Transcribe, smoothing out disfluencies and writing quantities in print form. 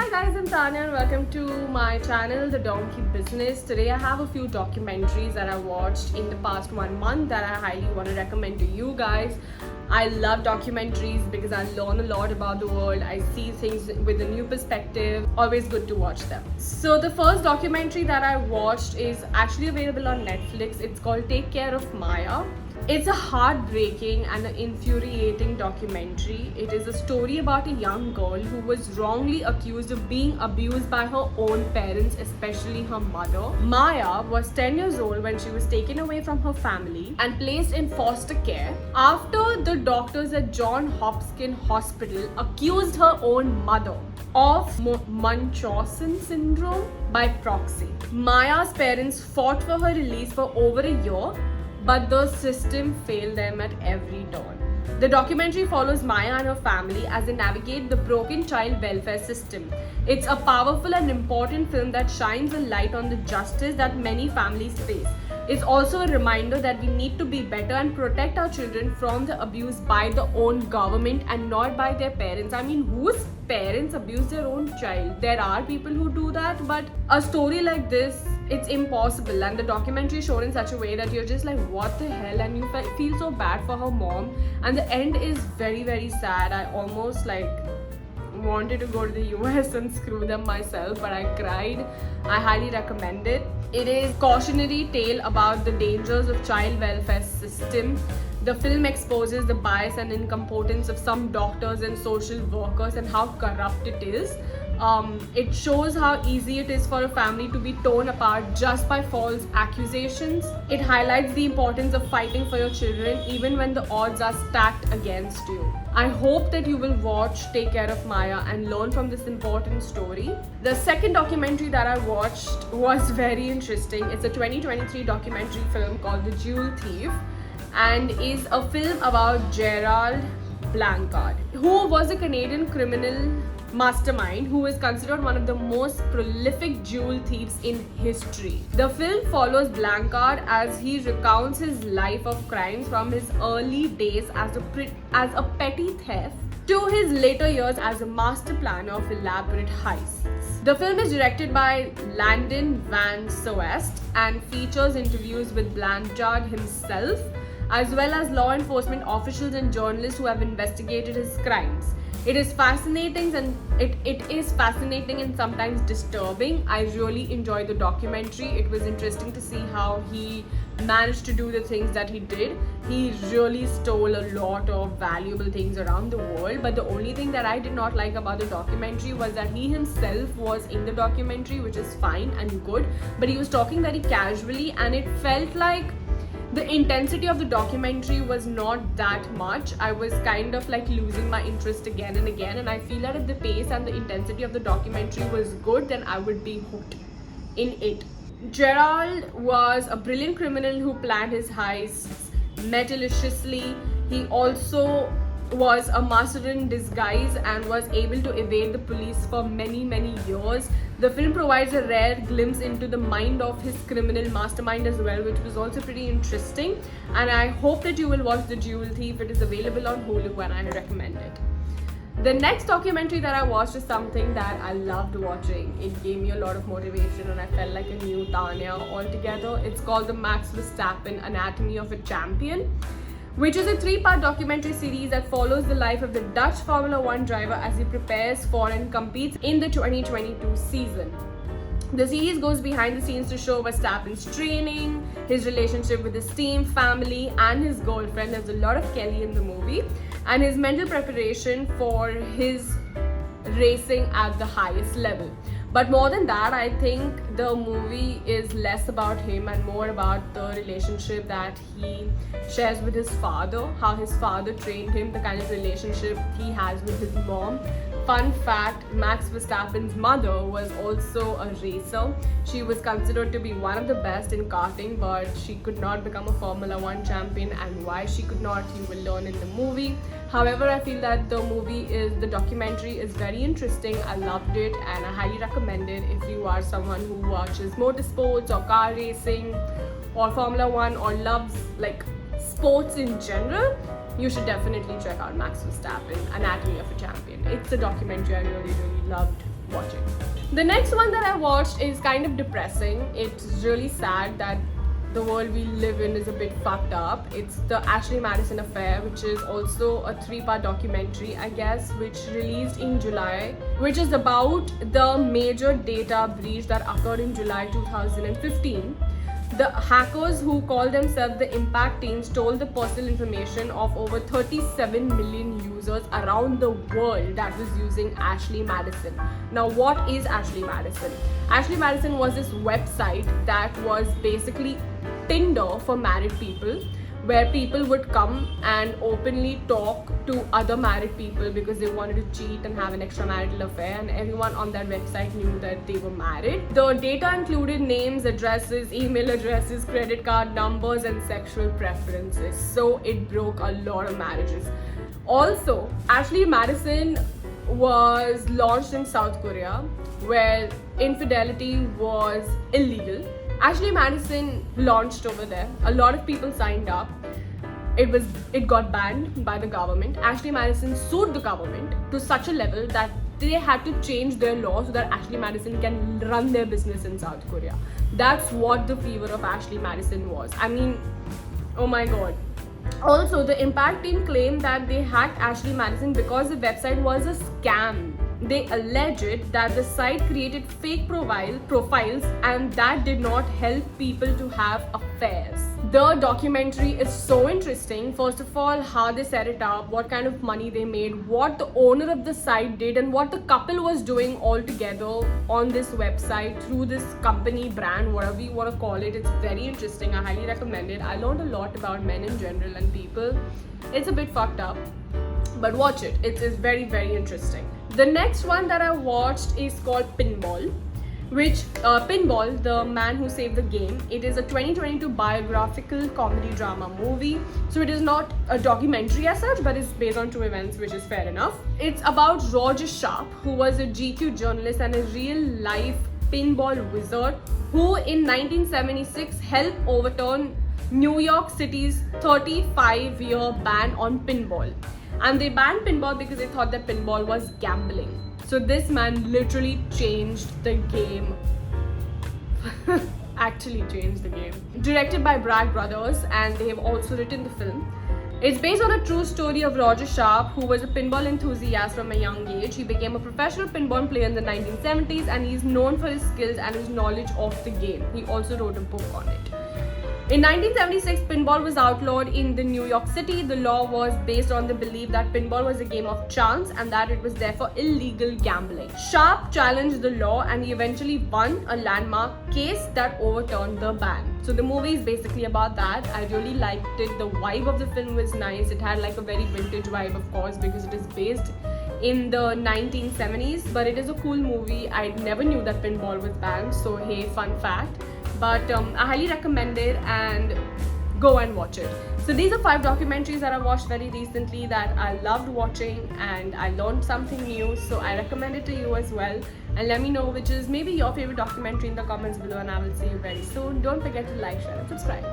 Hi guys, I'm Tanya and welcome to my channel, The Donkey Business. Today I have a few documentaries that I watched in the past 1 month that I highly want to recommend to you guys. I love documentaries because I learn a lot about the world. I see things with a new perspective. Always good to watch them. So the first documentary that I watched is actually available on Netflix. It's called Take Care of Maya. It's a heartbreaking and an infuriating documentary. It is a story about a young girl who was wrongly accused of being abused by her own parents, especially her mother. Maya was 10 years old when she was taken away from her family and placed in foster care after the doctors at Johns Hopkins Hospital accused her own mother of Munchausen syndrome by proxy. Maya's parents fought for her release for over a year, but the system failed them at every turn. The documentary follows Maya and her family as they navigate the broken child welfare system. It's a powerful and important film that shines a light on the justice that many families face. It's also a reminder that we need to be better and protect our children from the abuse by the own government and not by their parents. I mean, whose parents abuse their own child? There are people who do that, but a story like this, it's impossible. And the documentary is shown in such a way that you're just like, what the hell? And you feel so bad for her mom. And the end is very, very sad. I almost wanted to go to the US and screw them myself, but I cried. I highly recommend it. It is a cautionary tale about the dangers of child welfare system. The film exposes the bias and incompetence of some doctors and social workers and how corrupt it is. It shows how easy it is for a family to be torn apart just by false accusations. It highlights the importance of fighting for your children even when the odds are stacked against you. I hope that you will watch Take Care of Maya and learn from this important story. The second documentary that I watched was very interesting. It's a 2023 documentary film called The Jewel Thief and is a film about Gerald Blanchard, who was a Canadian criminal mastermind who is considered one of the most prolific jewel thieves in history. The film follows Blanchard as he recounts his life of crimes from his early days as a petty thief to his later years as a master planner of elaborate heists. The film is directed by Landon Van Soest and features interviews with Blanchard himself, as well as law enforcement officials and journalists who have investigated his crimes. It is fascinating and sometimes disturbing. I really enjoyed the documentary. It was interesting to see how he managed to do the things that he did. He really stole a lot of valuable things around the world, but the only thing that I did not like about the documentary was that he himself was in the documentary, which is fine and good, but he was talking very casually and it felt like the intensity of the documentary was not that much. I was kind of losing my interest again and again, and I feel that if the pace and the intensity of the documentary was good, then I would be hooked in it. Gerald was a brilliant criminal who planned his heists meticulously. He also was a master in disguise and was able to evade the police for many years. The film provides a rare glimpse into the mind of his criminal mastermind as well, which was also pretty interesting, and I hope that you will watch The Jewel Thief. It is available on Hulu and I recommend it. The next documentary that I watched is something that I loved watching. It gave me a lot of motivation and I felt like a new Tanya altogether. It's called the Max Verstappen Anatomy of a Champion, which is a 3-part documentary series that follows the life of the Dutch Formula 1 driver as he prepares for and competes in the 2022 season. The series goes behind the scenes to show Verstappen's training, his relationship with his team, family, and his girlfriend. There's a lot of Kelly in the movie, and his mental preparation for his racing at the highest level. But more than that, I think the movie is less about him and more about the relationship that he shares with his father, how his father trained him, the kind of relationship he has with his mom. Fun fact, Max Verstappen's mother was also a racer. She was considered to be one of the best in karting, but she could not become a Formula 1 champion, and why she could not, you will learn in the movie. However, I feel that the documentary is very interesting. I loved it and I highly recommend it if you are someone who watches motorsports or car racing or Formula 1 or loves sports in general. You should definitely check out Max Verstappen, Anatomy of a Champion. It's a documentary I really loved. watch it. The next one that I watched is kind of depressing. It's really sad that the world we live in is a bit fucked up. It's the Ashley Madison Affair, which is also a 3-part documentary, I guess, which released in July, which is about the major data breach that occurred in July 2015. The hackers who call themselves the Impact Team stole the personal information of over 37 million users around the world that was using Ashley Madison. Now, what is Ashley Madison? Ashley Madison was this website that was basically Tinder for married people, where people would come and openly talk to other married people because they wanted to cheat and have an extramarital affair, and everyone on that website knew that they were married. The data included names, addresses, email addresses, credit card numbers, and sexual preferences. So it broke a lot of marriages. Also, Ashley Madison was launched in South Korea, where infidelity was illegal. Ashley Madison launched over there. A lot of people signed up. It got banned by the government. Ashley Madison sued the government to such a level that they had to change their law so that Ashley Madison can run their business in South Korea. That's what the fever of Ashley Madison was. I mean, oh my god. Also, the Impact Team claimed that they hacked Ashley Madison because the website was a scam. They alleged that the site created fake profiles and that did not help people to have affairs. The documentary is so interesting. First of all, how they set it up, what kind of money they made, what the owner of the site did, and what the couple was doing all together on this website through this company, brand, whatever you want to call it. It's very interesting. I highly recommend it. I learned a lot about men in general and people. It's a bit fucked up, but watch it. It is very, very interesting. The next one that I watched is called Pinball, which Pinball, the man who saved the game. It is a 2022 biographical comedy drama movie. So it is not a documentary as such, but it's based on true events, which is fair enough. It's about Roger Sharp, who was a GQ journalist and a real life pinball wizard, who in 1976 helped overturn New York City's 35-year ban on pinball. And they banned pinball because they thought that pinball was gambling. So this man literally changed the game. Actually changed the game. Directed by Bragg Brothers, and they have also written the film. It's based on a true story of Roger Sharp, who was a pinball enthusiast from a young age. He became a professional pinball player in the 1970s, and he's known for his skills and his knowledge of the game. He also wrote a book on it. In 1976, pinball was outlawed in the New York City. The law was based on the belief that pinball was a game of chance and that it was therefore illegal gambling. Sharp challenged the law and he eventually won a landmark case that overturned the ban. So the movie is basically about that. I really liked it. The vibe of the film was nice. It had like a very vintage vibe, of course, because it is based in the 1970s, but it is a cool movie. I never knew that pinball was banned, so hey, fun fact. But I highly recommend it and go and watch it. So these are 5 documentaries that I watched very recently that I loved watching and I learned something new, so I recommend it to you as well. And let me know which is maybe your favorite documentary in the comments below, and I will see you very soon. Don't forget to like, share and subscribe.